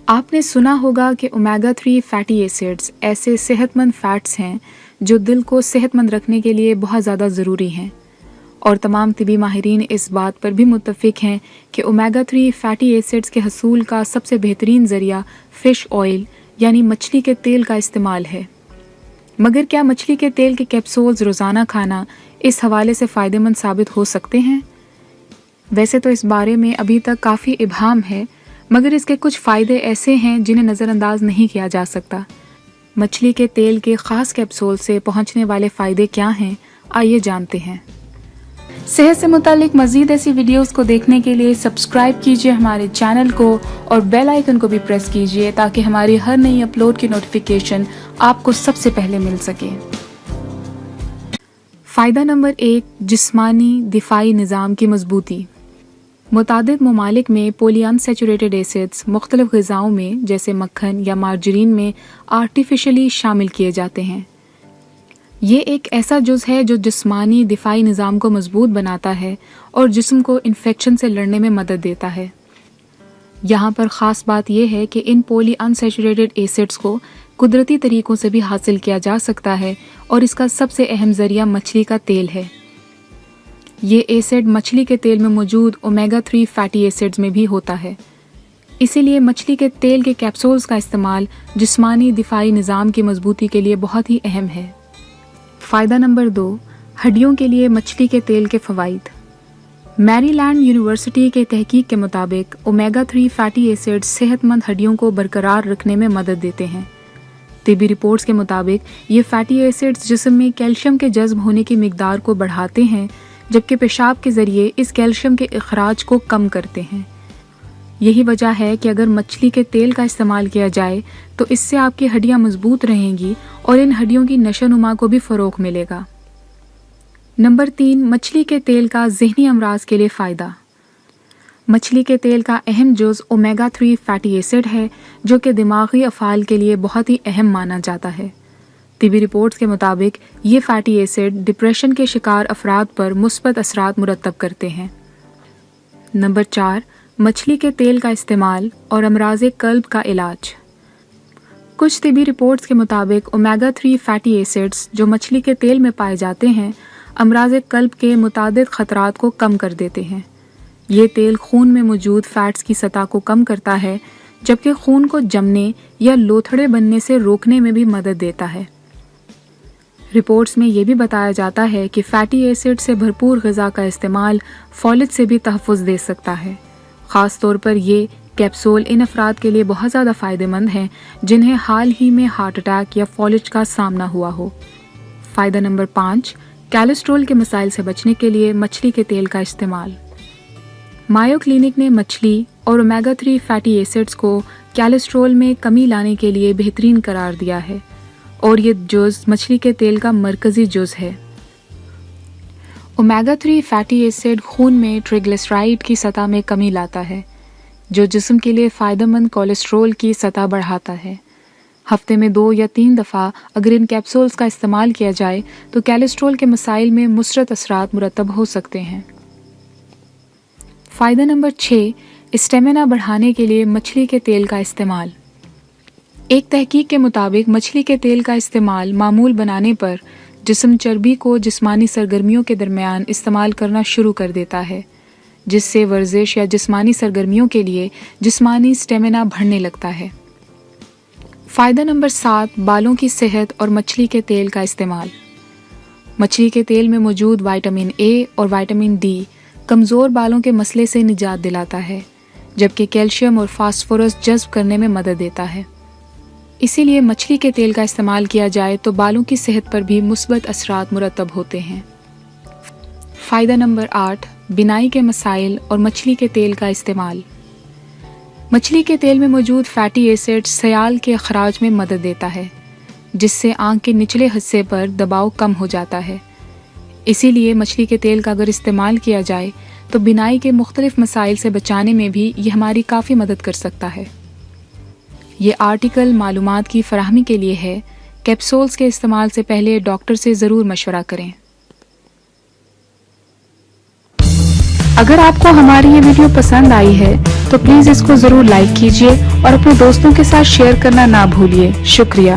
آپ نے سنا ہوگا کہ اومیگا 3 فیٹی ایسڈز ایسے صحت مند فیٹس ہیں جو دل کو صحت مند رکھنے کے لیے بہت زیادہ ضروری ہیں، اور تمام طبی ماہرین اس بات پر بھی متفق ہیں کہ اومیگا 3 فیٹی ایسڈز کے حصول کا سب سے بہترین ذریعہ فش آئل یعنی مچھلی کے تیل کا استعمال ہے۔ مگر کیا مچھلی کے تیل کے کیپسولز روزانہ کھانا اس حوالے سے فائدہ مند ثابت ہو سکتے ہیں؟ ویسے تو اس بارے میں ابھی تک کافی ابہام ہے، مگر اس کے کچھ فائدے ایسے ہیں جنہیں نظر انداز نہیں کیا جا سکتا۔ مچھلی کے تیل کے خاص کیپسول سے پہنچنے والے فائدے کیا ہیں، آئیے جانتے ہیں۔ صحت سے متعلق مزید ایسی ویڈیوز کو دیکھنے کے لیے سبسکرائب کیجیے ہمارے چینل کو اور بیل آئیکن کو بھی پریس کیجیے تاکہ ہماری ہر نئی اپلوڈ کی نوٹیفیکیشن آپ کو سب سے پہلے مل سکے۔ فائدہ نمبر 1، جسمانی دفاعی نظام کی مضبوطی۔ متعدد ممالک میں پولی انسیچوریٹڈ ایسڈز مختلف غذاؤں میں جیسے مکھن یا مارجرین میں آرٹیفیشلی شامل کیے جاتے ہیں۔ یہ ایک ایسا جز ہے جو جسمانی دفاعی نظام کو مضبوط بناتا ہے اور جسم کو انفیکشن سے لڑنے میں مدد دیتا ہے۔ یہاں پر خاص بات یہ ہے کہ ان پولی انسیچوریٹڈ ایسڈز کو قدرتی طریقوں سے بھی حاصل کیا جا سکتا ہے اور اس کا سب سے اہم ذریعہ مچھلی کا تیل ہے۔ یہ ایسڈ مچھلی کے تیل میں موجود اومیگا 3 فیٹی ایسڈز میں بھی ہوتا ہے، اسی لیے مچھلی کے تیل کے کیپسولز کا استعمال جسمانی دفاعی نظام کی مضبوطی کے لیے بہت ہی اہم ہے۔ فائدہ نمبر 2، ہڈیوں کے لیے مچھلی کے تیل کے فوائد۔ میری لینڈ یونیورسٹی کے تحقیق کے مطابق اومیگا 3 فیٹی ایسڈ صحت مند ہڈیوں کو برقرار رکھنے میں مدد دیتے ہیں۔ طبی رپورٹس کے مطابق یہ فیٹی ایسڈز جسم میں کیلشیم کے جذب ہونے کی مقدار کو بڑھاتے ہیں، جبکہ پیشاب کے ذریعے اس کیلشیم کے اخراج کو کم کرتے ہیں۔ یہی وجہ ہے کہ اگر مچھلی کے تیل کا استعمال کیا جائے تو اس سے آپ کی ہڈیاں مضبوط رہیں گی اور ان ہڈیوں کی نشو و نما کو بھی فروغ ملے گا۔ نمبر 3، مچھلی کے تیل کا ذہنی امراض کے لیے فائدہ۔ مچھلی کے تیل کا اہم جز اومیگا 3 فیٹی ایسڈ ہے جو کہ دماغی افعال کے لیے بہت ہی اہم مانا جاتا ہے۔ طبی رپورٹس کے مطابق یہ فیٹی ایسڈ ڈپریشن کے شکار افراد پر مثبت اثرات مرتب کرتے ہیں۔ نمبر 4، مچھلی کے تیل کا استعمال اور امراض قلب کا علاج۔ کچھ طبی رپورٹس کے مطابق اومیگا 3 فیٹی ایسڈز جو مچھلی کے تیل میں پائے جاتے ہیں امراض قلب کے متعدد خطرات کو کم کر دیتے ہیں۔ یہ تیل خون میں موجود فیٹس کی سطح کو کم کرتا ہے، جبکہ خون کو جمنے یا لوتھڑے بننے سے روکنے میں بھی مدد دیتا ہے۔ رپورٹس میں یہ بھی بتایا جاتا ہے کہ فیٹی ایسڈ سے بھرپور غذا کا استعمال فالج سے بھی تحفظ دے سکتا ہے۔ خاص طور پر یہ کیپسول ان افراد کے لیے بہت زیادہ فائدہ مند ہیں جنہیں حال ہی میں ہارٹ اٹیک یا فالج کا سامنا ہوا ہو۔ فائدہ نمبر 5، کیلسٹرول کے مسائل سے بچنے کے لیے مچھلی کے تیل کا استعمال۔ مایو کلینک نے مچھلی اور اومیگا 3 فیٹی ایسڈز کو کیلسٹرول میں کمی لانے کے لیے بہترین قرار دیا ہے، اور یہ جز مچھلی کے تیل کا مرکزی جز ہے۔ اومیگا 3 فیٹی ایسڈ خون میں ٹریگلیسرائڈ کی سطح میں کمی لاتا ہے، جو جسم کے لیے فائدہ مند کولیسٹرول کی سطح بڑھاتا ہے۔ ہفتے میں 2 یا 3 دفعہ اگر ان کیپسولز کا استعمال کیا جائے تو کولیسٹرول کے مسائل میں مثبت اثرات مرتب ہو سکتے ہیں۔ فائدہ نمبر 6، اسٹیمنا بڑھانے کے لیے مچھلی کے تیل کا استعمال۔ ایک تحقیق کے مطابق مچھلی کے تیل کا استعمال معمول بنانے پر جسم چربی کو جسمانی سرگرمیوں کے درمیان استعمال کرنا شروع کر دیتا ہے، جس سے ورزش یا جسمانی سرگرمیوں کے لیے جسمانی اسٹیمنا بڑھنے لگتا ہے۔ فائدہ نمبر 7، بالوں کی صحت اور مچھلی کے تیل کا استعمال۔ مچھلی کے تیل میں موجود وٹامن اے اور وٹامن ڈی کمزور بالوں کے مسئلے سے نجات دلاتا ہے، جبکہ کیلشیم اور فاسفورس جذب کرنے میں مدد دیتا ہے۔ اسی لیے مچھلی کے تیل کا استعمال کیا جائے تو بالوں کی صحت پر بھی مثبت اثرات مرتب ہوتے ہیں۔ فائدہ نمبر 8، بینائی کے مسائل اور مچھلی کے تیل کا استعمال۔ مچھلی کے تیل میں موجود فیٹی ایسڈ سیال کے اخراج میں مدد دیتا ہے، جس سے آنکھ کے نچلے حصے پر دباؤ کم ہو جاتا ہے۔ اسی لیے مچھلی کے تیل کا اگر استعمال کیا جائے تو بینائی کے مختلف مسائل سے بچانے میں بھی یہ ہماری کافی مدد کر سکتا ہے۔ یہ آرٹیکل معلومات کی فراہمی کے لیے ہے، کیپسولز کے استعمال سے پہلے ڈاکٹر سے ضرور مشورہ کریں۔ اگر آپ کو ہماری یہ ویڈیو پسند آئی ہے تو پلیز اس کو ضرور لائک کیجیے اور اپنے دوستوں کے ساتھ شیئر کرنا نہ بھولیے۔ شکریہ۔